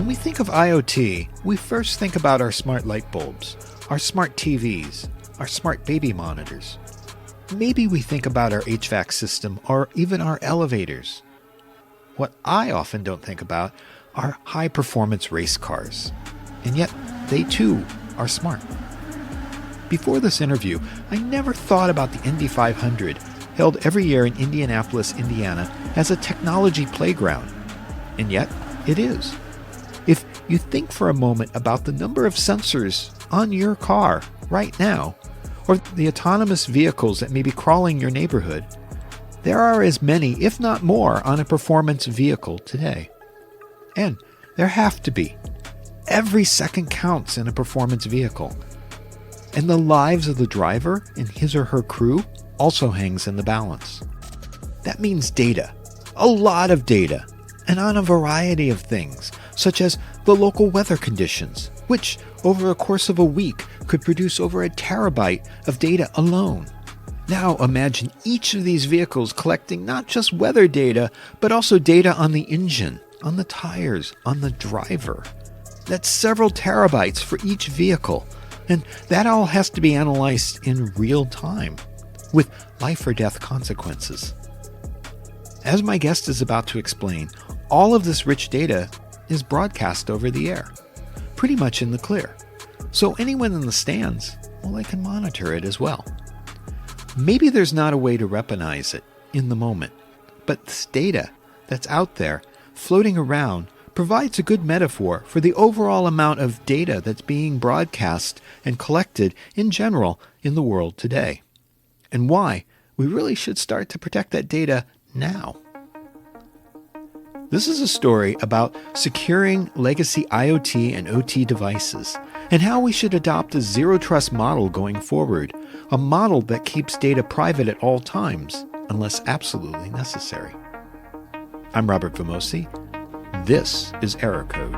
When we think of IoT, we first think about our smart light bulbs, our smart TVs, our smart baby monitors. Maybe we think about our HVAC system or even our elevators. What I often don't think about are high-performance race cars. And yet, they too are smart. Before this interview, I never thought about the Indy 500, held every year in Indianapolis, Indiana, as a technology playground. And yet, it is. If you think for a moment about the number of sensors on your car right now, or the autonomous vehicles that may be crawling your neighborhood, there are as many, if not more, on a performance vehicle today. And there have to be. Every second counts in a performance vehicle. And the lives of the driver and his or her crew also hangs in the balance. That means data, a lot of data, and on a variety of things, such as the local weather conditions, which over a course of a week could produce over a terabyte of data alone. Now imagine each of these vehicles collecting not just weather data, but also data on the engine, on the tires, on the driver. That's several terabytes for each vehicle, and that all has to be analyzed in real time, with life or death consequences. As my guest is about to explain, all of this rich data is broadcast over the air, pretty much in the clear. So anyone in the stands, well, they can monitor it as well. Maybe there's not a way to weaponize it in the moment, but this data that's out there, floating around, provides a good metaphor for the overall amount of data that's being broadcast and collected in general in the world today, and why we really should start to protect that data now. This is a story about securing legacy IoT and OT devices and how we should adopt a zero-trust model going forward, a model that keeps data private at all times unless absolutely necessary. I'm Robert Vamosi. This is Error Code.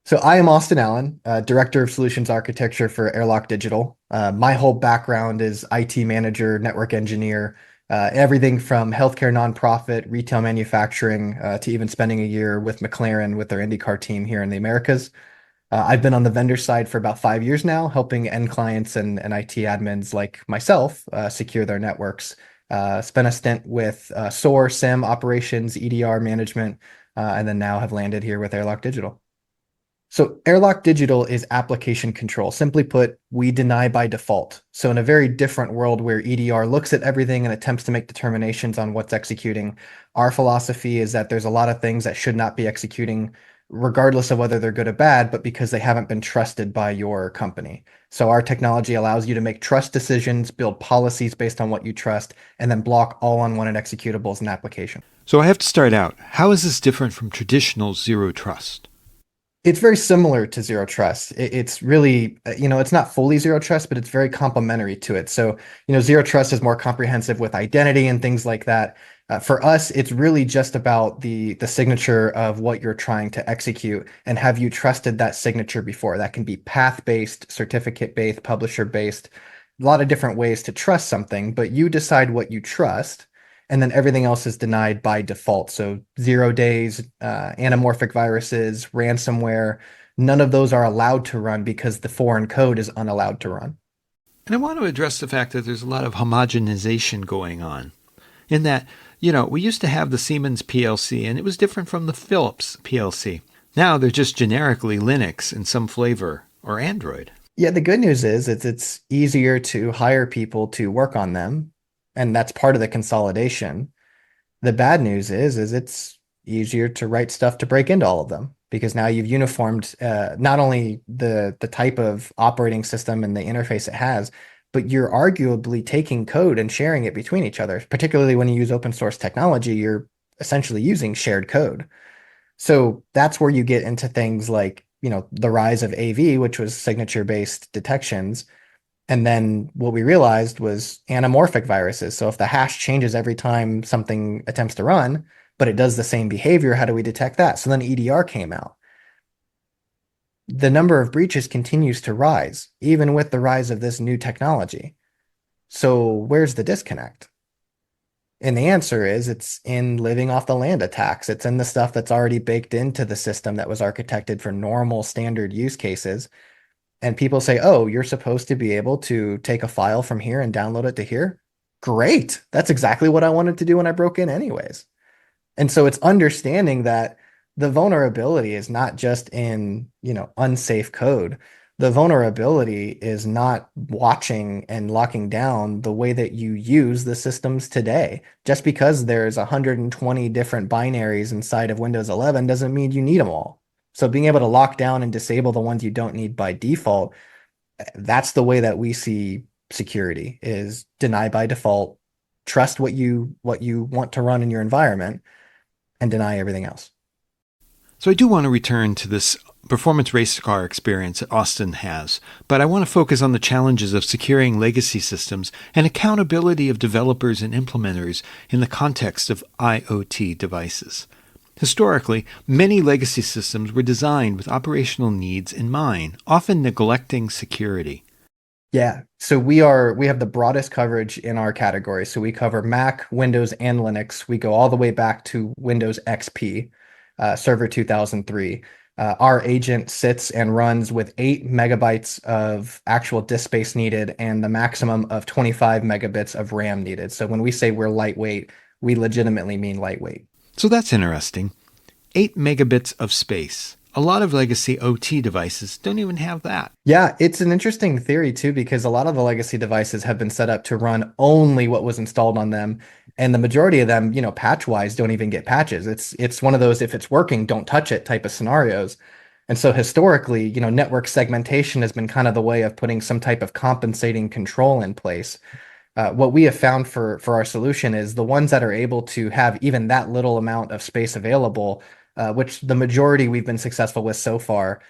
So I am Austin Allen, Director of Solutions Architecture for Airlock Digital. My whole background is IT manager, network engineer, everything from healthcare nonprofit, retail manufacturing, to even spending a year with McLaren with their IndyCar team here in the Americas. I've been on the vendor side for about 5 years now, helping end clients and IT admins like myself secure their networks. Spent a stint with SOAR, SIM, operations, EDR management, and then now have landed here with Airlock Digital. So Airlock Digital is application control. Simply put, we deny by default. So in a very different world where EDR looks at everything and attempts to make determinations on what's executing, our philosophy is that there's a lot of things that should not be executing, regardless of whether they're good or bad, but because they haven't been trusted by your company. So our technology allows you to make trust decisions, build policies based on what you trust, and then block all unwanted executables in the application. So I have to start out. How is this different from traditional zero trust? It's very similar to zero trust. It's really, it's not fully zero trust, but it's very complementary to it. So, zero trust is more comprehensive with identity and things like that. For us, it's really just about the signature of what you're trying to execute, and have you trusted that signature before? That can be path-based, certificate-based, publisher-based, a lot of different ways to trust something, but you decide what you trust, and then everything else is denied by default. So 0 days, anamorphic viruses, ransomware, none of those are allowed to run because the foreign code is unallowed to run. And I want to address the fact that there's a lot of homogenization going on in that, we used to have the Siemens PLC and it was different from the Philips PLC. Now they're just generically Linux in some flavor or Android. Yeah, the good news is it's easier to hire people to work on them. And that's part of the consolidation. The bad news is it's easier to write stuff to break into all of them, because now you've uniformed not only the type of operating system and the interface it has, but you're arguably taking code and sharing it between each other. Particularly when you use open source technology, you're essentially using shared code. So that's where you get into things like, the rise of AV, which was signature-based detections. And then what we realized was anamorphic viruses. So if the hash changes every time something attempts to run, but it does the same behavior, how do we detect that? So then EDR came out. The number of breaches continues to rise, even with the rise of this new technology. So where's the disconnect? And the answer is it's in living off the land attacks. It's in the stuff that's already baked into the system that was architected for normal standard use cases. And people say, oh, you're supposed to be able to take a file from here and download it to here. Great. That's exactly what I wanted to do when I broke in, anyways. And so it's understanding that the vulnerability is not just in, unsafe code. The vulnerability is not watching and locking down the way that you use the systems today. Just because there's 120 different binaries inside of Windows 11 doesn't mean you need them all. So being able to lock down and disable the ones you don't need by default, that's the way that we see security is deny by default, trust what you want to run in your environment and deny everything else. So I do want to return to this performance race car experience that Austin has, but I want to focus on the challenges of securing legacy systems and accountability of developers and implementers in the context of IoT devices. Historically, many legacy systems were designed with operational needs in mind, often neglecting security. Yeah, so we have the broadest coverage in our category. So we cover Mac, Windows, and Linux. We go all the way back to Windows XP, Server 2003. Our agent sits and runs with 8 MB of actual disk space needed and the maximum of 25 megabits of RAM needed. So when we say we're lightweight, we legitimately mean lightweight. So that's interesting. 8 megabits of space. A lot of legacy OT devices don't even have that. Yeah, it's an interesting theory too, because a lot of the legacy devices have been set up to run only what was installed on them. And the majority of them, patch-wise don't even get patches. It's one of those if it's working, don't touch it type of scenarios. And so historically, network segmentation has been kind of the way of putting some type of compensating control in place. What we have found for our solution is the ones that are able to have even that little amount of space available, which the majority we've been successful with so far,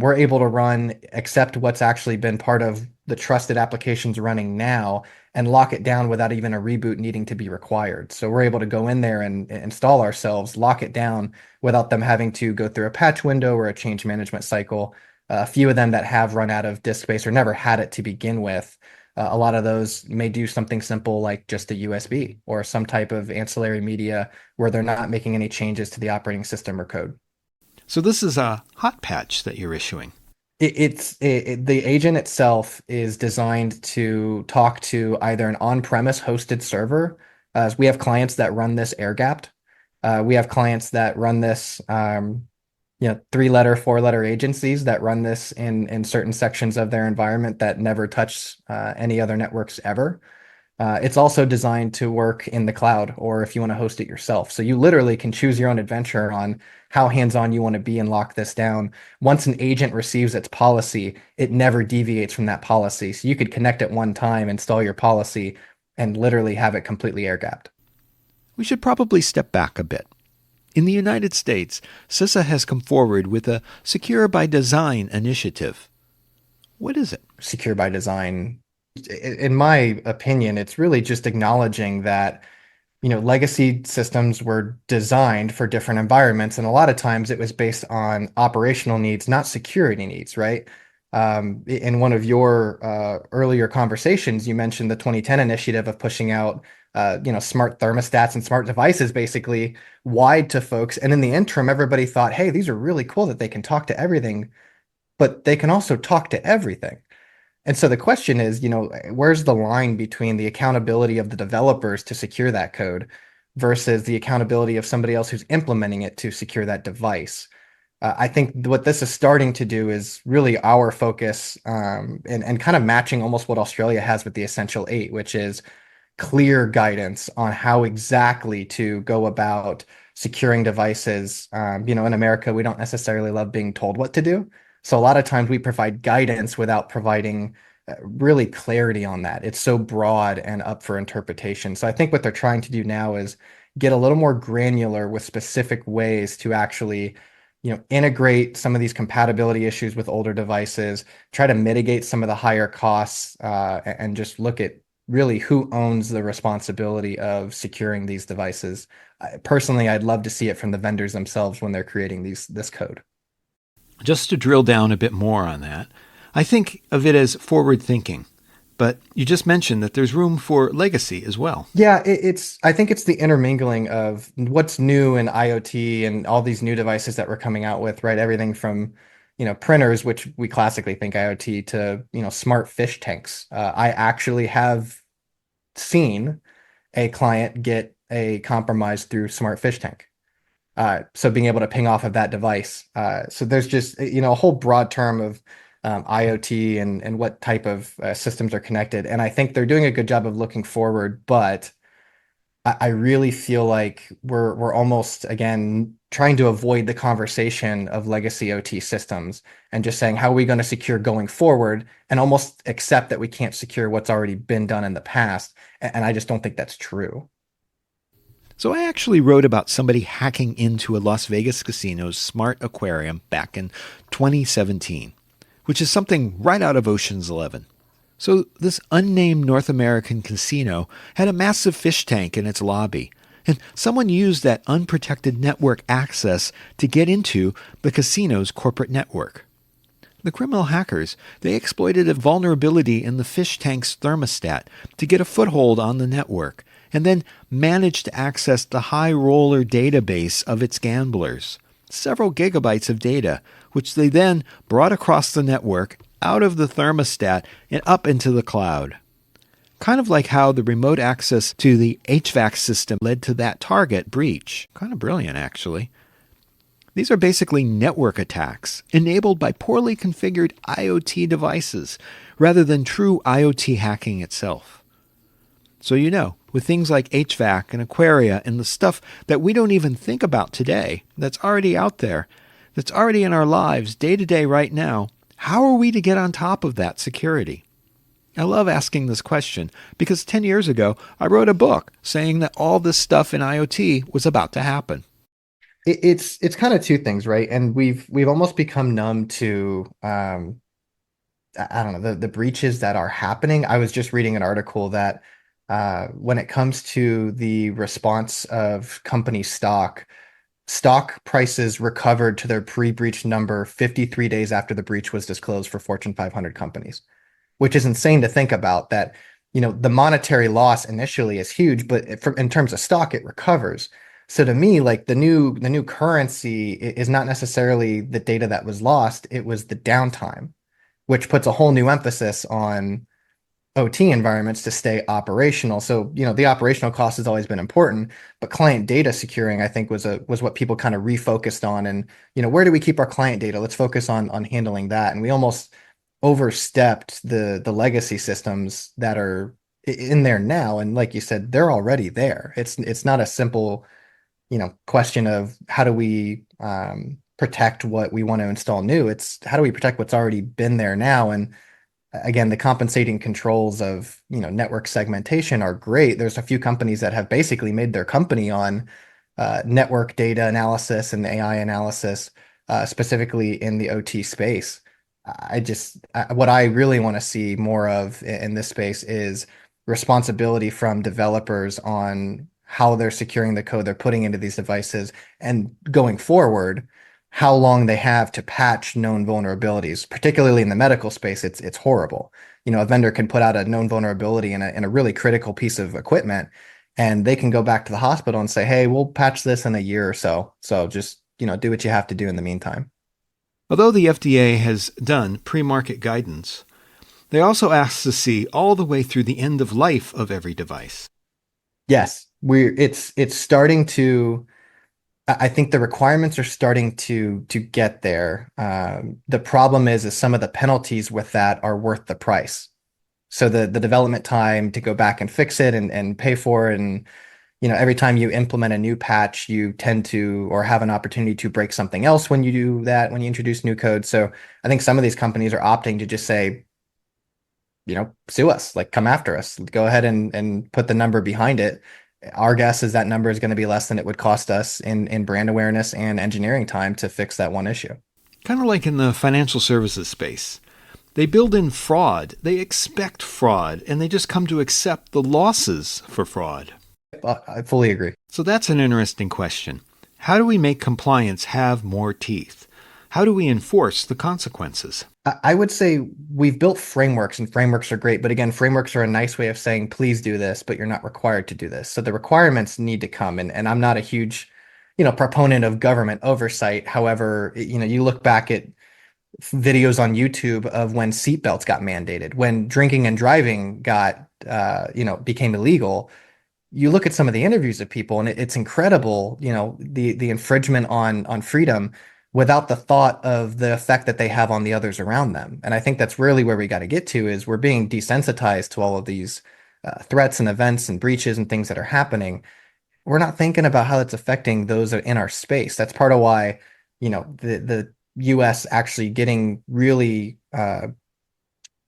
we're able to run, accept what's actually been part of the trusted applications running now and lock it down without even a reboot needing to be required. So we're able to go in there and install ourselves, lock it down without them having to go through a patch window or a change management cycle. A few of them that have run out of disk space or never had it to begin with, a lot of those may do something simple like just a USB or some type of ancillary media where they're not making any changes to the operating system or code. So this is a hot patch that you're issuing. The agent itself is designed to talk to either an on-premise hosted server. We have clients that run this air-gapped. We have clients that run this, 3-letter, 4-letter agencies that run this in certain sections of their environment that never touch any other networks ever. It's also designed to work in the cloud or if you want to host it yourself. So you literally can choose your own adventure on how hands-on you want to be and lock this down. Once an agent receives its policy, it never deviates from that policy. So you could connect at one time, install your policy, and literally have it completely air-gapped. We should probably step back a bit. In the United States, CISA has come forward with a Secure by Design initiative. What is it? Secure by design, in my opinion, it's really just acknowledging that legacy systems were designed for different environments, and a lot of times it was based on operational needs, not security needs, right? In one of your earlier conversations, you mentioned the 2010 initiative of pushing out, smart thermostats and smart devices basically wide to folks. And in the interim, everybody thought, hey, these are really cool that they can talk to everything, but they can also talk to everything. And so the question is, where's the line between the accountability of the developers to secure that code versus the accountability of somebody else who's implementing it to secure that device? I think what this is starting to do is really our focus, and kind of matching almost what Australia has with the Essential 8, which is clear guidance on how exactly to go about securing devices. In America, we don't necessarily love being told what to do. So a lot of times we provide guidance without providing really clarity on that. It's so broad and up for interpretation. So I think what they're trying to do now is get a little more granular with specific ways to actually, integrate some of these compatibility issues with older devices, try to mitigate some of the higher costs, and just look at really who owns the responsibility of securing these devices. Personally, I'd love to see it from the vendors themselves when they're creating this code. Just to drill down a bit more on that, I think of it as forward thinking. But you just mentioned that there's room for legacy as well. Yeah, I think it's the intermingling of what's new in IoT and all these new devices that we're coming out with, right? Everything from, printers, which we classically think IoT, to, smart fish tanks. I actually have seen a client get a compromise through smart fish tank. So being able to ping off of that device. So there's just, a whole broad term of IoT and what type of systems are connected. And I think they're doing a good job of looking forward, but I really feel like we're almost again trying to avoid the conversation of legacy OT systems and just saying how are we going to secure going forward and almost accept that we can't secure what's already been done in the past. And I just don't think that's true. So I actually wrote about somebody hacking into a Las Vegas casino's smart aquarium back in 2017, which is something right out of Ocean's 11. So this unnamed North American casino had a massive fish tank in its lobby, and someone used that unprotected network access to get into the casino's corporate network. The criminal hackers, they exploited a vulnerability in the fish tank's thermostat to get a foothold on the network, and then managed to access the high roller database of its gamblers, several gigabytes of data, which they then brought across the network, out of the thermostat, and up into the cloud. Kind of like how the remote access to the HVAC system led to that Target breach. Kind of brilliant, actually. These are basically network attacks enabled by poorly configured IoT devices rather than true IoT hacking itself. So with things like HVAC and Aquaria and the stuff that we don't even think about today, that's already out there, that's already in our lives day to day right now, how are we to get on top of that security? I love asking this question because 10 years ago, I wrote a book saying that all this stuff in IoT was about to happen. It's kind of two things, right? And we've almost become numb to I don't know, the breaches that are happening. I was just reading an article that when it comes to the response of company stock prices recovered to their pre-breach number 53 days after the breach was disclosed for Fortune 500 companies, which is insane to think about that, the monetary loss initially is huge, but in terms of stock, it recovers. So to me, like the new currency is not necessarily the data that was lost, it was the downtime, which puts a whole new emphasis on OT environments to stay operational. So, the operational cost has always been important, but client data securing, I think, was what people kind of refocused on. And, where do we keep our client data? Let's focus on handling that. And we almost overstepped the legacy systems that are in there now. And like you said, they're already there. It's not a simple, question of how do we protect what we want to install new. It's how do we protect what's already been there now. And again, the compensating controls of, network segmentation are great. There's a few companies that have basically made their company on network data analysis and AI analysis, specifically in the OT space. What I really want to see more of in this space is responsibility from developers on how they're securing the code they're putting into these devices, and going forward, how long they have to patch known vulnerabilities. Particularly in the medical space, it's horrible. A vendor can put out a known vulnerability in a really critical piece of equipment, and they can go back to the hospital and say, "Hey, we'll patch this in a year or so. So just do what you have to do in the meantime." Although the FDA has done pre-market guidance, they also ask to see all the way through the end of life of every device. Yes, it's starting to. I think the requirements are starting to get there. The problem is some of the penalties with that are worth the price. So the development time to go back and fix it and pay for it, and every time you implement a new patch, you tend to or have an opportunity to break something else when you do that, when you introduce new code. So I think some of these companies are opting to just say, sue us, like come after us, go ahead and put the number behind it. Our guess is that number is going to be less than it would cost us in brand awareness and engineering time to fix that one issue. Kind of like in the financial services space. They build in fraud, they expect fraud, and they just come to accept the losses for fraud. I fully agree. So that's an interesting question. How do we make compliance have more teeth? How do we enforce the consequences? I would say we've built frameworks, and frameworks are great. But again, frameworks are a nice way of saying, please do this, but you're not required to do this. So the requirements need to come. And I'm not a huge, proponent of government oversight. However, you look back at videos on YouTube of when seatbelts got mandated, when drinking and driving became illegal. You look at some of the interviews of people, and it's incredible, the infringement on freedom without the thought of the effect that they have on the others around them. And I think that's really where we got to get to is we're being desensitized to all of these threats and events and breaches and things that are happening. We're not thinking about how that's affecting those that are in our space. That's part of why, the US actually getting really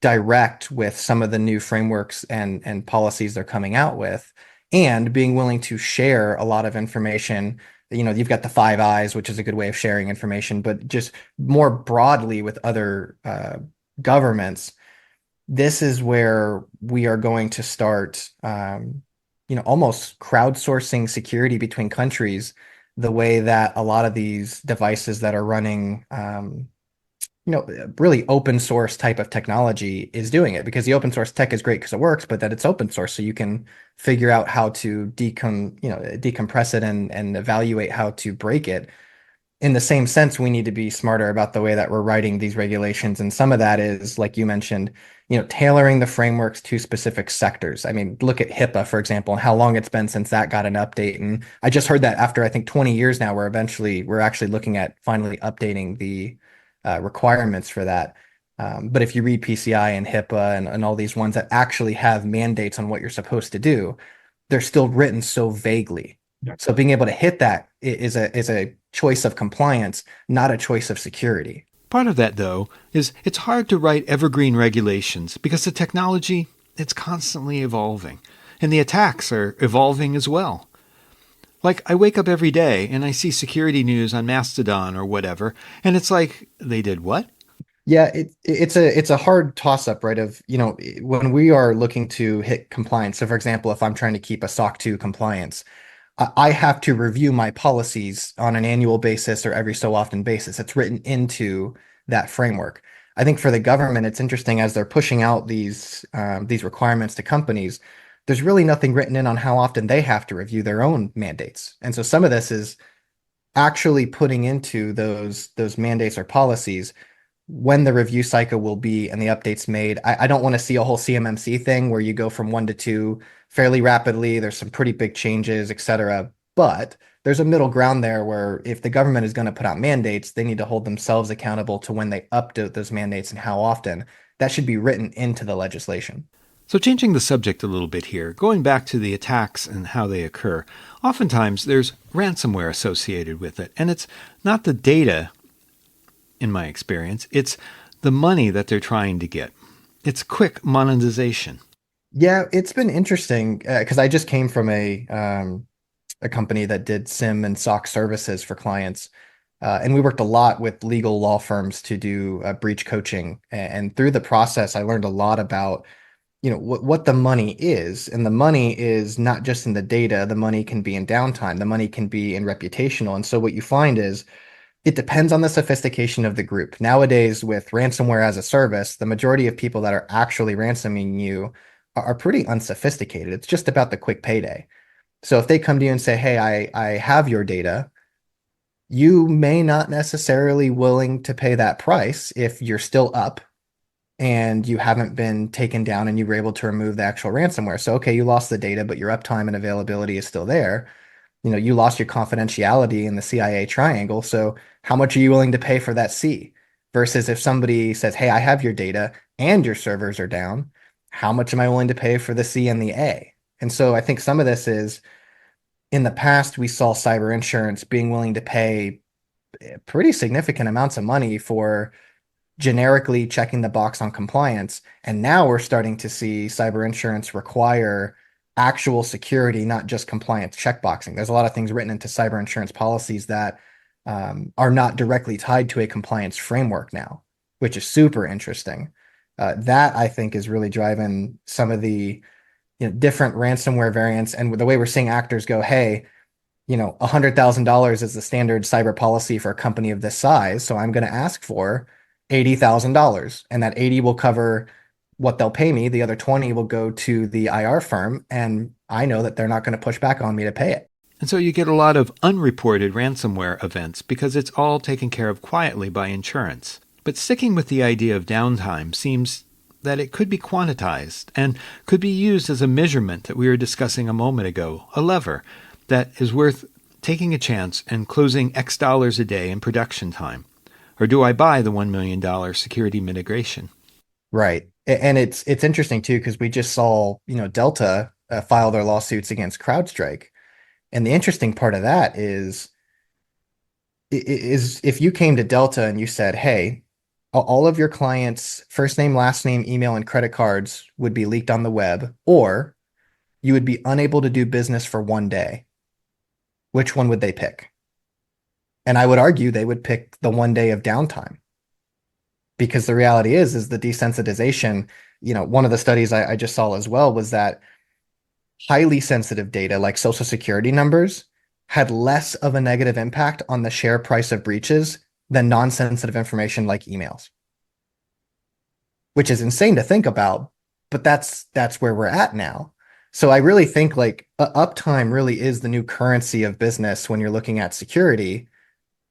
direct with some of the new frameworks and policies they're coming out with, and being willing to share a lot of information. You've got the Five Eyes, which is a good way of sharing information, but just more broadly with other governments. This is where we are going to start, almost crowdsourcing security between countries, the way that a lot of these devices that are running, really open source type of technology is doing it, because the open source tech is great because it works, but that it's open source. So you can figure out how to decompress it and evaluate how to break it. In the same sense, we need to be smarter about the way that we're writing these regulations. And some of that is, like you mentioned, tailoring the frameworks to specific sectors. I mean, look at HIPAA, for example, and how long it's been since that got an update. And I just heard that after, I think, 20 years now, we're actually looking at finally updating the requirements for that. But if you read PCI and HIPAA and all these ones that actually have mandates on what you're supposed to do, they're still written so vaguely. So being able to hit that is a choice of compliance, not a choice of security. Part of that, though, is it's hard to write evergreen regulations because the technology, it's constantly evolving. And the attacks are evolving as well. Like, I wake up every day and I see security news on Mastodon or whatever, and it's like, they did what? Yeah, it's a hard toss up, right? Of, when we are looking to hit compliance. So for example, if I'm trying to keep a SOC 2 compliance, I have to review my policies on an annual basis or every so often basis. It's written into that framework. I think for the government, it's interesting as they're pushing out these requirements to companies. There's really nothing written in on how often they have to review their own mandates. And so some of this is actually putting into those mandates or policies when the review cycle will be and the updates made. I don't want to see a whole CMMC thing where you go from 1 to 2 fairly rapidly. There's some pretty big changes, et cetera. But there's a middle ground there where if the government is going to put out mandates, they need to hold themselves accountable to when they update those mandates and how often. That should be written into the legislation. So, changing the subject a little bit here, going back to the attacks and how they occur, oftentimes there's ransomware associated with it. And it's not the data, in my experience, it's the money that they're trying to get. It's quick monetization. Yeah, it's been interesting because I just came from a company that did SIM and SOC services for clients. And we worked a lot with legal law firms to do breach coaching. And through the process, I learned a lot about, what the money is. And the money is not just in the data. The money can be in downtime. The money can be in reputational. And so what you find is it depends on the sophistication of the group. Nowadays, with ransomware as a service, the majority of people that are actually ransoming you are pretty unsophisticated. It's just about the quick payday. So if they come to you and say, hey, I have your data, you may not necessarily willing to pay that price if you're still up and you haven't been taken down and you were able to remove the actual ransomware. So, okay, you lost the data, but your uptime and availability is still there. You lost your confidentiality in the CIA triangle. So how much are you willing to pay for that C? Versus if somebody says, hey, I have your data and your servers are down, how much am I willing to pay for the C and the A? And so I think some of this is, in the past, we saw cyber insurance being willing to pay pretty significant amounts of money for generically checking the box on compliance. And now we're starting to see cyber insurance require actual security, not just compliance checkboxing. There's a lot of things written into cyber insurance policies that are not directly tied to a compliance framework now, which is super interesting. That I think is really driving some of the different ransomware variants, and the way we're seeing actors go, hey, $100,000 is the standard cyber policy for a company of this size, so I'm going to ask for $80,000, and that 80 will cover what they'll pay me. The other 20 will go to the IR firm, and I know that they're not going to push back on me to pay it. And so you get a lot of unreported ransomware events because it's all taken care of quietly by insurance. But sticking with the idea of downtime seems that it could be quantized and could be used as a measurement that we were discussing a moment ago, a lever that is worth taking a chance and closing X dollars a day in production time. Or do I buy the $1 million security mitigation? Right. And it's interesting too, because we just saw, Delta file their lawsuits against CrowdStrike. And the interesting part of that is if you came to Delta and you said, hey, all of your clients' first name, last name, email, and credit cards would be leaked on the web, or you would be unable to do business for one day, which one would they pick? And I would argue they would pick the one day of downtime, because the reality is the desensitization. One of the studies I just saw as well was that highly sensitive data like social security numbers had less of a negative impact on the share price of breaches than non-sensitive information like emails, which is insane to think about, but that's where we're at now. So I really think like uptime really is the new currency of business when you're looking at security,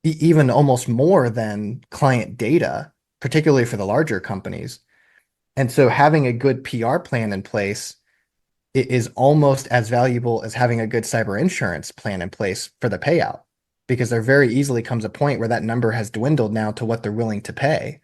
even almost more than client data, particularly for the larger companies. And so having a good PR plan in place is almost as valuable as having a good cyber insurance plan in place for the payout, because there very easily comes a point where that number has dwindled now to what they're willing to pay.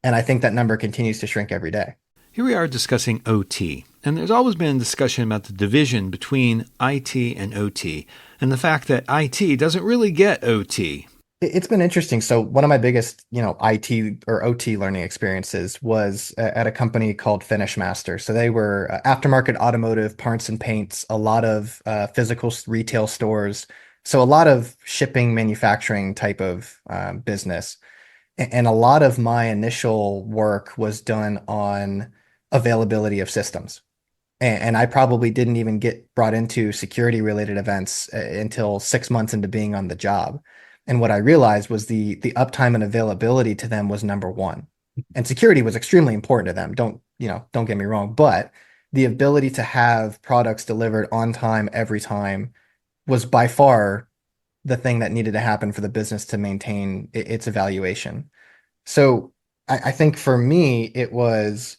And I think that number continues to shrink every day. Here we are discussing OT, and there's always been a discussion about the division between IT and OT, and the fact that IT doesn't really get OT. It's been interesting. So one of my biggest, IT or OT learning experiences was at a company called Finish Master. So they were aftermarket automotive parts and paints, a lot of physical retail stores. So a lot of shipping, manufacturing type of business. And a lot of my initial work was done on availability of systems. And I probably didn't even get brought into security related events until 6 months into being on the job. And what I realized was the uptime and availability to them was number one. And security was extremely important to them. Don't get me wrong, but the ability to have products delivered on time every time was by far the thing that needed to happen for the business to maintain its evaluation. So I think for me, it was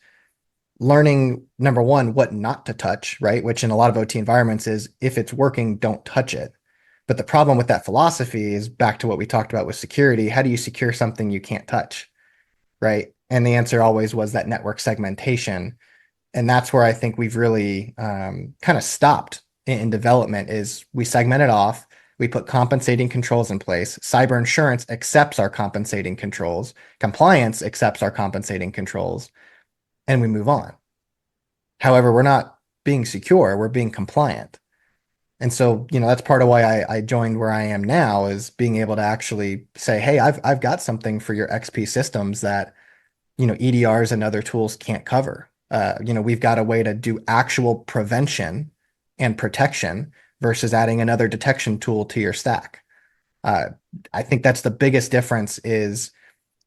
learning, number one, what not to touch, right? Which in a lot of OT environments is if it's working, don't touch it. But the problem with that philosophy is back to what we talked about with security. How do you secure something you can't touch, right? And the answer always was that network segmentation. And that's where I think we've really kind of stopped in development is we segment it off. We put compensating controls in place. Cyber insurance accepts our compensating controls. Compliance accepts our compensating controls, and we move on. However, we're not being secure, we're being compliant. And so, that's part of why I joined where I am now is being able to actually say, hey, I've got something for your XP systems that, EDRs and other tools can't cover. We've got a way to do actual prevention and protection versus adding another detection tool to your stack. I think that's the biggest difference is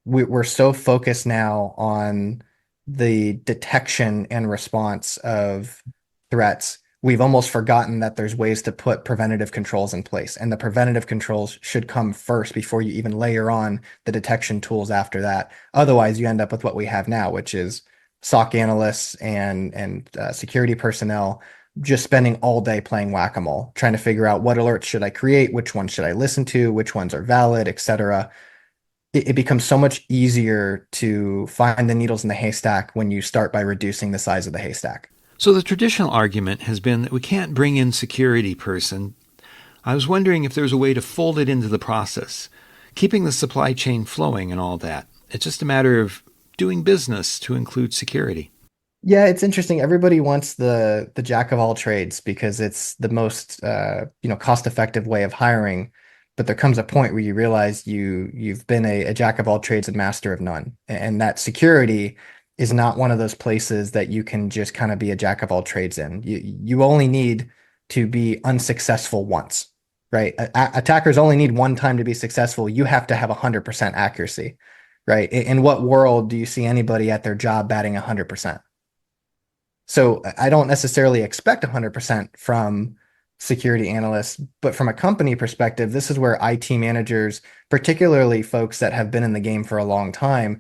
we're so focused now on the detection and response of threats. We've almost forgotten that there's ways to put preventative controls in place, and the preventative controls should come first before you even layer on the detection tools after that. Otherwise, you end up with what we have now, which is SOC analysts and security personnel just spending all day playing whack-a-mole, trying to figure out what alerts should I create, which ones should I listen to, which ones are valid, etc. It becomes so much easier to find the needles in the haystack when you start by reducing the size of the haystack. So the traditional argument has been that we can't bring in security person. I was wondering if there's a way to fold it into the process, keeping the supply chain flowing and all that. It's just a matter of doing business to include security. Yeah, it's interesting. Everybody wants the jack of all trades because it's the most cost-effective way of hiring. But there comes a point where you realize you've been a jack of all trades and master of none. And that security is not one of those places that you can just kind of be a jack of all trades in. You only need to be unsuccessful once, right? Attackers only need one time to be successful. You have to have 100% accuracy, right? In what world do you see anybody at their job batting 100%? So I don't necessarily expect 100% from security analysts, but from a company perspective, this is where IT managers, particularly folks that have been in the game for a long time,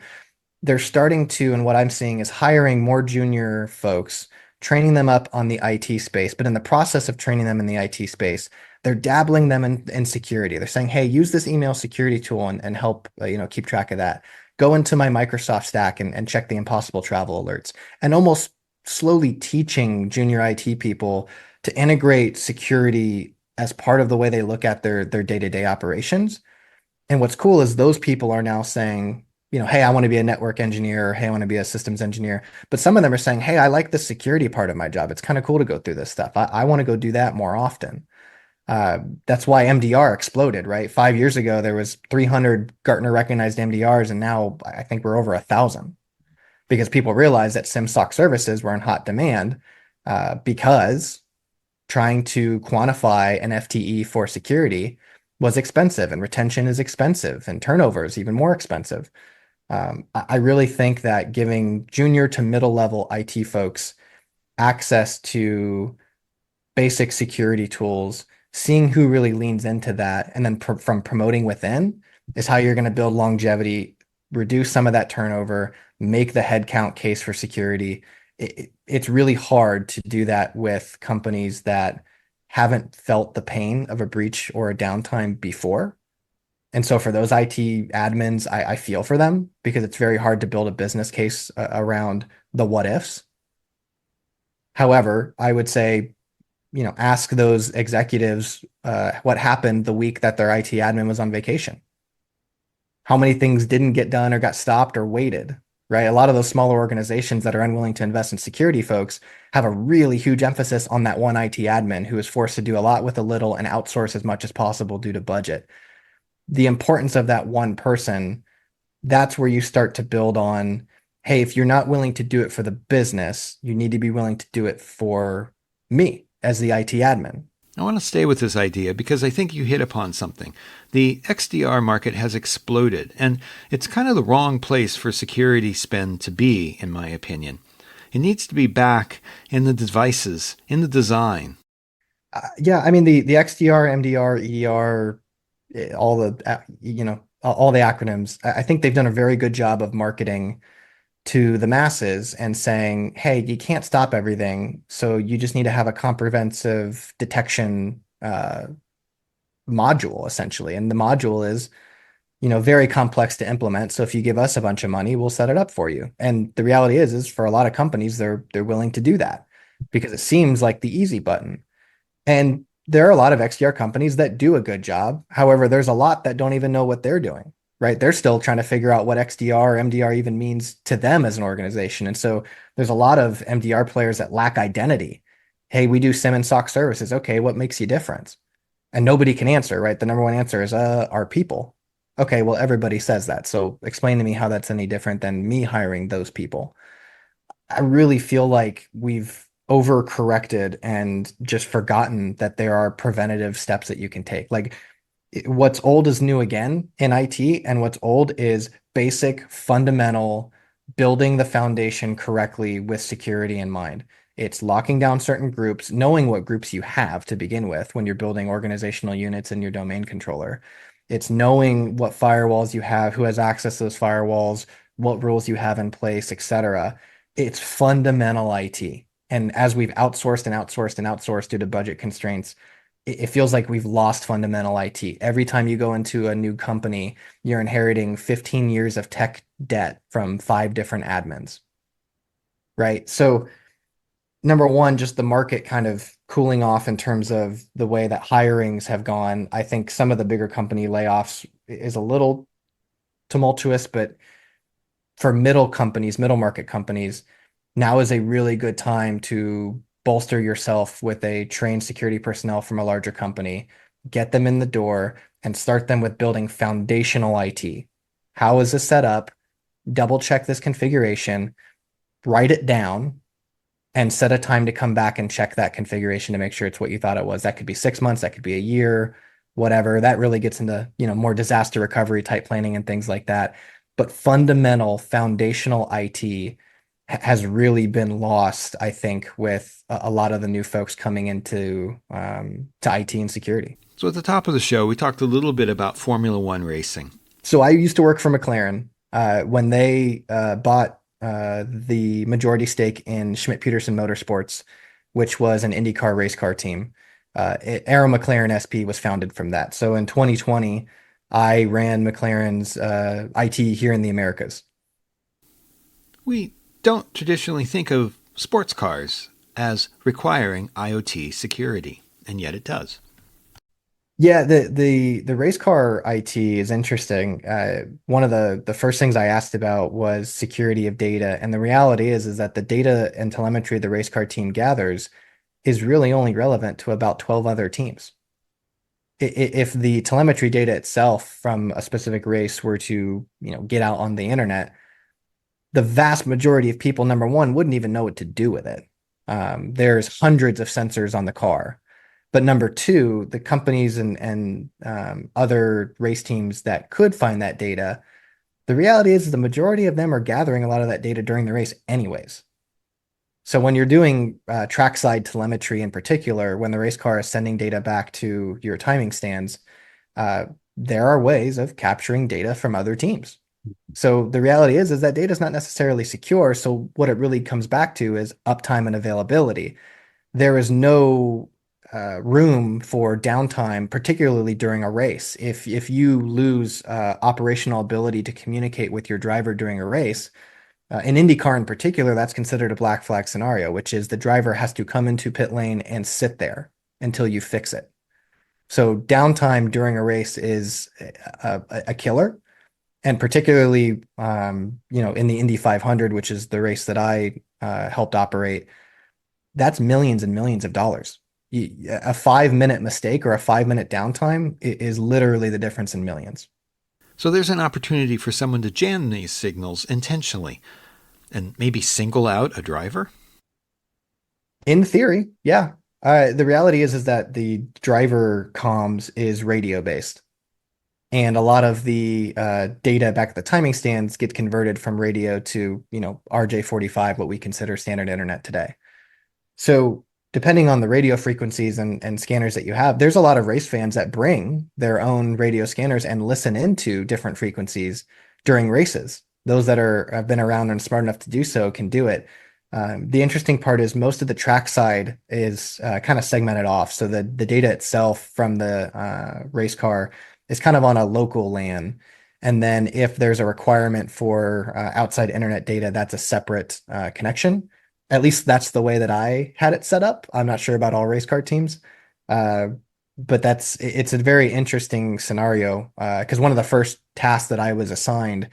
they're starting to, and what I'm seeing is hiring more junior folks, training them up on the IT space. But in the process of training them in the IT space, they're dabbling them in security. They're saying, hey, use this email security tool and help, keep track of that. Go into my Microsoft stack and check the impossible travel alerts. And almost slowly teaching junior IT people to integrate security as part of the way they look at their day-to-day operations. And what's cool is those people are now saying, hey, I want to be a network engineer, or hey, I want to be a systems engineer. But some of them are saying, hey, I like the security part of my job. It's kind of cool to go through this stuff. I want to go do that more often. That's why MDR exploded, right? 5 years ago, there was 300 Gartner recognized MDRs, and now I think we're over 1,000 because people realized that SIEM/SOC services were in hot demand because trying to quantify an FTE for security was expensive, and retention is expensive, and turnover is even more expensive. I really think that giving junior to middle level IT folks access to basic security tools, seeing who really leans into that, and then from promoting within is how you're going to build longevity, reduce some of that turnover, make the headcount case for security. It's really hard to do that with companies that haven't felt the pain of a breach or a downtime before. And so for those IT admins, I feel for them because it's very hard to build a business case around the what ifs. However, I would say, ask those executives what happened the week that their IT admin was on vacation. How many things didn't get done or got stopped or waited, right? A lot of those smaller organizations that are unwilling to invest in security folks have a really huge emphasis on that one IT admin who is forced to do a lot with a little and outsource as much as possible due to budget. The importance of that one person, that's where you start to build on, hey, if you're not willing to do it for the business, you need to be willing to do it for me as the IT admin. I want to stay with this idea because I think you hit upon something. The XDR market has exploded, and it's kind of the wrong place for security spend to be, in my opinion. It needs to be back in the devices, in the design. Yeah, I mean the XDR, MDR, EDR, all the all the acronyms. I think they've done a very good job of marketing to the masses and saying, hey, you can't stop everything, so you just need to have a comprehensive detection module essentially. And the module is, very complex to implement. So if you give us a bunch of money, we'll set it up for you. And the reality is for a lot of companies, they're willing to do that because it seems like the easy button. And there are a lot of XDR companies that do a good job. However, there's a lot that don't even know what they're doing, right? They're still trying to figure out what XDR or MDR even means to them as an organization. And so there's a lot of MDR players that lack identity. Hey, we do SIEM and SOC services. Okay, what makes you different? And nobody can answer, right? The number one answer is our people. Okay, well, everybody says that. So explain to me how that's any different than me hiring those people. I really feel like we've overcorrected and just forgotten that there are preventative steps that you can take. Like what's old is new again in IT, and what's old is basic, fundamental, building the foundation correctly with security in mind. It's locking down certain groups, knowing what groups you have to begin with when you're building organizational units in your domain controller. It's knowing what firewalls you have, who has access to those firewalls, what rules you have in place, etc. It's fundamental IT. And as we've outsourced and outsourced and outsourced due to budget constraints, it feels like we've lost fundamental IT. Every time you go into a new company, you're inheriting 15 years of tech debt from 5 different admins, right? So, number one, just the market kind of cooling off in terms of the way that hirings have gone. I think some of the bigger company layoffs is a little tumultuous, but for middle companies, middle market companies, now is a really good time to bolster yourself with a trained security personnel from a larger company, get them in the door, and start them with building foundational IT. How is this set up? Double check this configuration, write it down, and set a time to come back and check that configuration to make sure it's what you thought it was. That could be 6 months, that could be a year, whatever. That really gets into, more disaster recovery type planning and things like that. But fundamental foundational IT has really been lost, I think, with a lot of the new folks coming into to IT and security. So, at the top of the show, we talked a little bit about Formula One racing. So I used to work for McLaren when they bought the majority stake in Schmidt Peterson Motorsports, which was an IndyCar race car team. Arrow McLaren SP was founded from that. So in 2020, I ran McLaren's IT here in the Americas. We don't traditionally think of sports cars as requiring IoT security, and yet it does. Yeah, the race car IT is interesting. One of the first things I asked about was security of data, and the reality is that the data and telemetry the race car team gathers is really only relevant to about 12 other teams. If the telemetry data itself from a specific race were to, get out on the internet, the vast majority of people, number one, wouldn't even know what to do with it. There's hundreds of sensors on the car. But number two, the companies and other race teams that could find that data, the reality is the majority of them are gathering a lot of that data during the race anyways. So when you're doing trackside telemetry in particular, when the race car is sending data back to your timing stands, uh, there are ways of capturing data from other teams. So the reality is that data is not necessarily secure. So what it really comes back to is uptime and availability. There is no room for downtime, particularly during a race. If you lose operational ability to communicate with your driver during a race, in IndyCar in particular, that's considered a black flag scenario, which is the driver has to come into pit lane and sit there until you fix it. So downtime during a race is a killer, and particularly in the Indy 500, which is the race that I helped operate, that's millions and millions of dollars. A 5 minute mistake or a 5 minute downtime is literally the difference in millions. So there's an opportunity for someone to jam these signals intentionally and maybe single out a driver? In theory, yeah. The reality is that the driver comms is radio based, and a lot of the data back at the timing stands get converted from radio to RJ45, what we consider standard internet today. So depending on the radio frequencies and scanners that you have, there's a lot of race fans that bring their own radio scanners and listen into different frequencies during races. Those that have been around and smart enough to do so can do it. The interesting part is most of the trackside is kind of segmented off. So the data itself from the race car is kind of on a local LAN. And then if there's a requirement for outside internet data, that's a separate connection. At least that's the way that I had it set up. I'm not sure about all race car teams. Uh, but it's a very interesting scenario because one of the first tasks that I was assigned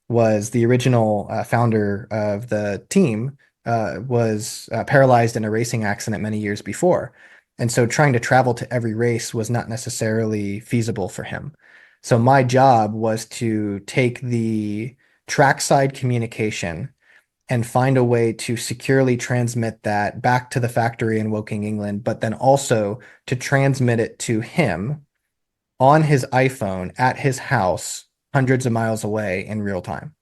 was the original founder of the team was paralyzed in a racing accident many years before. And so trying to travel to every race was not necessarily feasible for him. So my job was to take the trackside communication and find a way to securely transmit that back to the factory in Woking, England, but then also to transmit it to him on his iPhone at his house, hundreds of miles away in real time.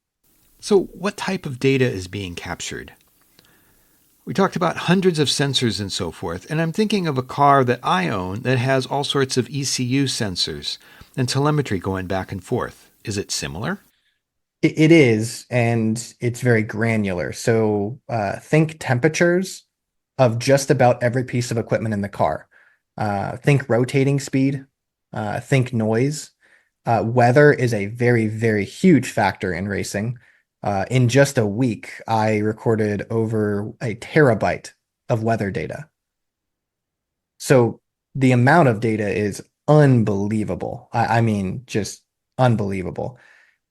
So, what type of data is being captured? We talked about hundreds of sensors and so forth, and I'm thinking of a car that I own that has all sorts of ECU sensors and telemetry going back and forth. Is it similar? It is, and it's very granular. So think temperatures of just about every piece of equipment in the car. Think rotating speed, think noise. Weather is a very, very huge factor in racing. In just a week, I recorded over a terabyte of weather data. So the amount of data is unbelievable. I mean, just unbelievable.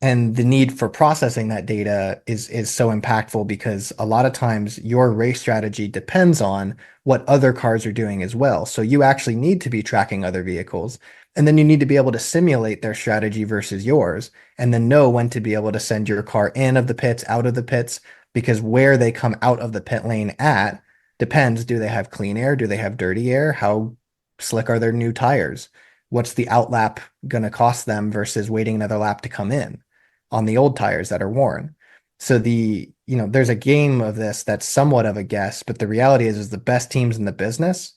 And the need for processing that data is so impactful because a lot of times your race strategy depends on what other cars are doing as well. So you actually need to be tracking other vehicles. And then you need to be able to simulate their strategy versus yours, and then know when to be able to send your car in of the pits, out of the pits, because where they come out of the pit lane at depends. Do they have clean air? Do they have dirty air? How slick are their new tires? What's the outlap going to cost them versus waiting another lap to come in on the old tires that are worn? So there's a game of this that's somewhat of a guess, but the reality is the best teams in the business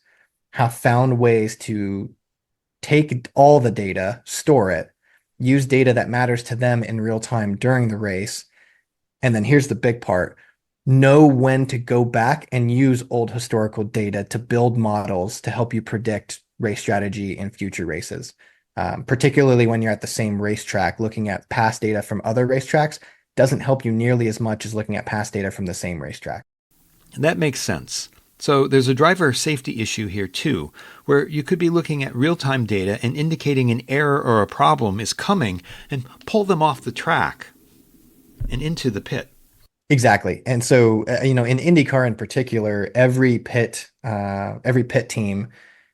have found ways to take all the data, store it, use data that matters to them in real time during the race, and then here's the big part: know when to go back and use old historical data to build models to help you predict race strategy in future races. Particularly when you're at the same racetrack, looking at past data from other racetracks doesn't help you nearly as much as looking at past data from the same racetrack. That makes sense. So there's a driver safety issue here too, where you could be looking at real-time data and indicating an error or a problem is coming and pull them off the track and into the pit. Exactly. And so, in IndyCar in particular, every pit team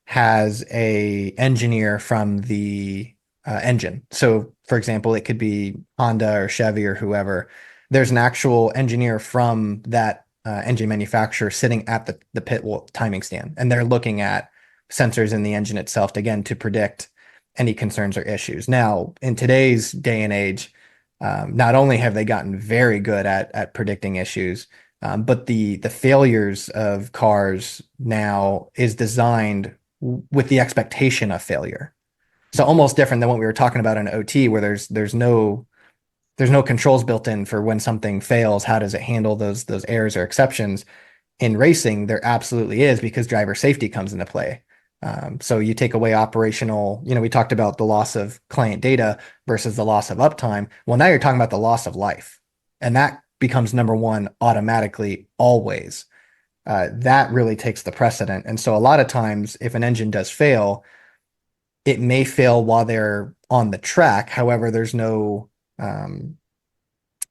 has a engineer from the engine. So, for example, it could be Honda or Chevy or whoever. There's an actual engineer from that engine manufacturer sitting at the pit wall timing stand, and they're looking at sensors in the engine itself to, again, to predict any concerns or issues. Now, in today's day and age, not only have they gotten very good at predicting issues, but the failures of cars now is designed with the expectation of failure. So almost different than what we were talking about in OT, where there's no controls built in for when something fails. How does it handle those errors or exceptions? In racing, there absolutely is, because driver safety comes into play. So you take away operational, we talked about the loss of client data versus the loss of uptime. Well, now you're talking about the loss of life. And that becomes number one automatically, always. That really takes the precedent. And so a lot of times, if an engine does fail, it may fail while they're on the track. However, there's no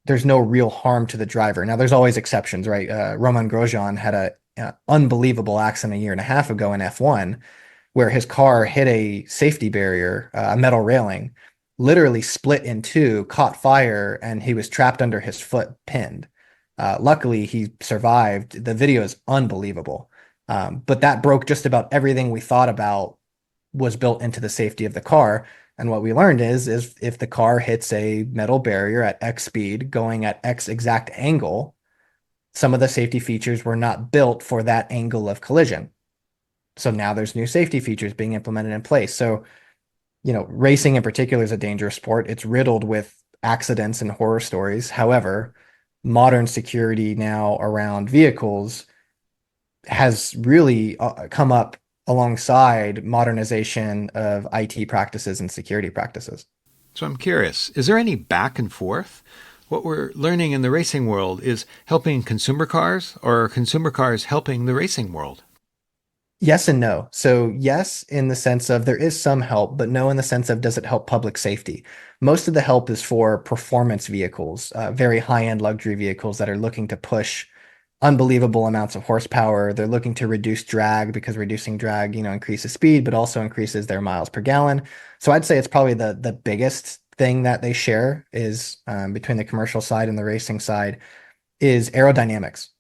real harm to the driver. Now, there's always exceptions, right? Roman Grosjean had a unbelievable accident a year and a half ago in F1, where his car hit a safety barrier, a metal railing, literally split in two, caught fire, and he was trapped under his foot, pinned. Luckily, he survived. The video is unbelievable. But that broke just about everything we thought about was built into the safety of the car. And what we learned is if the car hits a metal barrier at X speed, going at X exact angle, some of the safety features were not built for that angle of collision. So now there's new safety features being implemented in place. So, racing in particular is a dangerous sport. It's riddled with accidents and horror stories. However, modern security now around vehicles has really come up alongside modernization of IT practices and security practices. So I'm curious, is there any back and forth? What we're learning in the racing world is helping consumer cars, or are consumer cars helping the racing world? Yes and no. So yes, in the sense of there is some help, but no in the sense of does it help public safety? Most of the help is for performance vehicles, very high-end luxury vehicles that are looking to push unbelievable amounts of horsepower. They're looking to reduce drag, because reducing drag, increases speed, but also increases their miles per gallon. So I'd say it's probably the biggest thing that they share is between the commercial side and the racing side is aerodynamics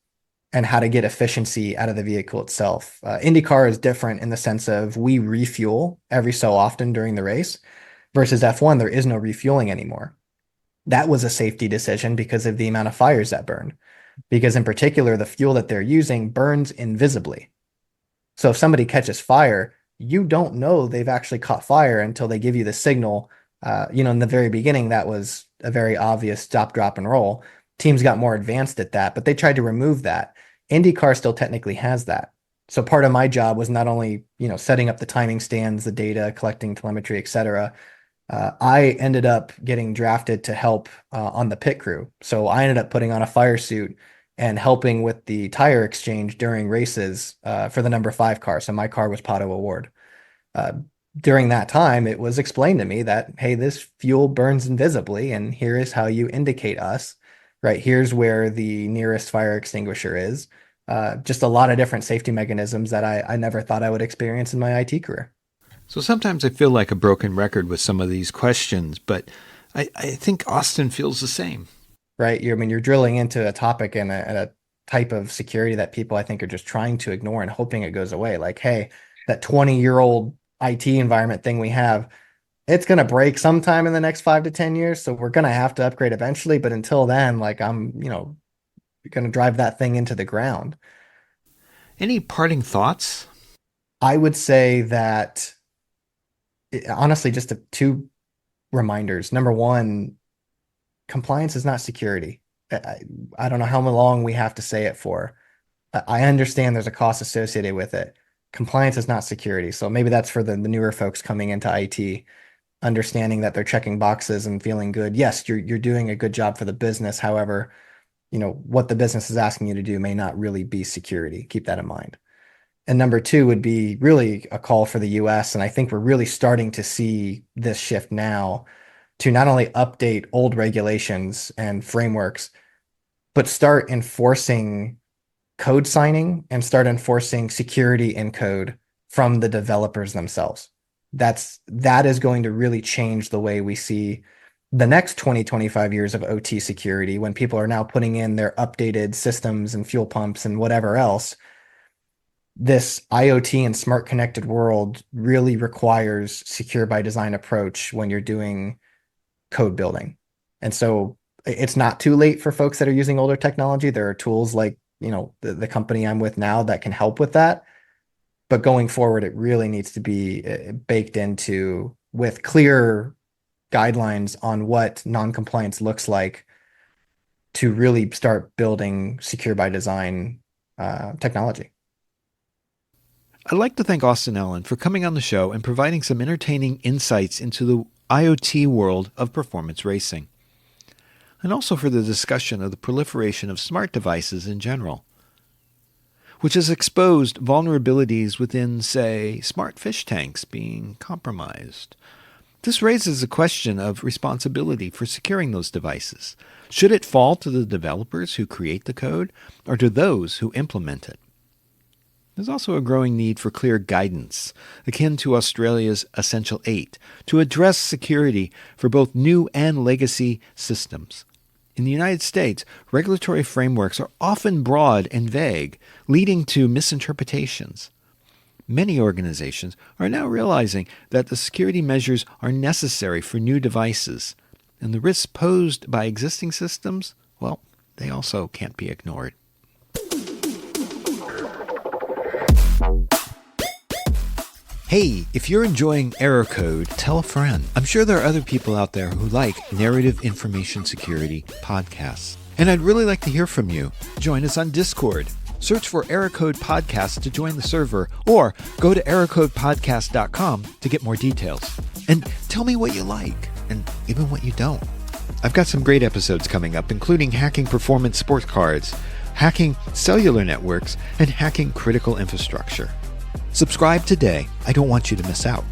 and how to get efficiency out of the vehicle itself. IndyCar is different in the sense of we refuel every so often during the race, versus F1, there is no refueling anymore. That was a safety decision because of the amount of fires that burned. Because in particular, the fuel that they're using burns invisibly. So if somebody catches fire, you don't know they've actually caught fire until they give you the signal. In the very beginning, that was a very obvious stop, drop, and roll. Teams got more advanced at that, but they tried to remove that. IndyCar still technically has that. So part of my job was not only, setting up the timing stands, the data, collecting telemetry, et cetera. I ended up getting drafted to help on the pit crew. So I ended up putting on a fire suit and helping with the tire exchange during races for the number 5 car. So my car was Pato Award. during that time, it was explained to me that, hey, this fuel burns invisibly, and here is how you indicate us, right? Here's where the nearest fire extinguisher is. Just a lot of different safety mechanisms that I never thought I would experience in my IT career. So sometimes I feel like a broken record with some of these questions, but I think Austin feels the same. Right? You're drilling into a topic and a type of security that people I think are just trying to ignore and hoping it goes away. Like, hey, that 20-year-old IT environment thing we have, it's going to break sometime in the next 5 to 10 years. So we're going to have to upgrade eventually. But until then, like I'm, going to drive that thing into the ground. Any parting thoughts? I would say that honestly, just two reminders. Number one, compliance is not security. I don't know how long we have to say it for. I understand there's a cost associated with it. Compliance is not security. So maybe that's for the newer folks coming into IT, understanding that they're checking boxes and feeling good. Yes, you're doing a good job for the business. However, what the business is asking you to do may not really be security. Keep that in mind. And number two would be really a call for the US. And I think we're really starting to see this shift now to not only update old regulations and frameworks, but start enforcing code signing and start enforcing security in code from the developers themselves. That is going to really change the way we see the next 20, 25 years of OT security when people are now putting in their updated systems and fuel pumps and whatever else. This IoT and smart connected world really requires secure by design approach when you're doing code building. And so it's not too late for folks that are using older technology. There are tools like, the company I'm with now that can help with that. But going forward, it really needs to be baked into with clear guidelines on what non-compliance looks like to really start building secure by design technology. I'd like to thank Austin Allen for coming on the show and providing some entertaining insights into the IoT world of performance racing, and also for the discussion of the proliferation of smart devices in general, which has exposed vulnerabilities within, say, smart fish tanks being compromised. This raises a question of responsibility for securing those devices. Should it fall to the developers who create the code, or to those who implement it? There's also a growing need for clear guidance, akin to Australia's Essential 8, to address security for both new and legacy systems. In the United States, regulatory frameworks are often broad and vague, leading to misinterpretations. Many organizations are now realizing that the security measures are necessary for new devices, and the risks posed by existing systems, well, they also can't be ignored. Hey, if you're enjoying Error Code, tell a friend. I'm sure there are other people out there who like narrative information security podcasts. And I'd really like to hear from you. Join us on Discord. Search for Error Code Podcast to join the server, or go to errorcodepodcast.com to get more details. And tell me what you like, and even what you don't. I've got some great episodes coming up, including hacking performance sports cards, hacking cellular networks, and hacking critical infrastructure. Subscribe today. I don't want you to miss out.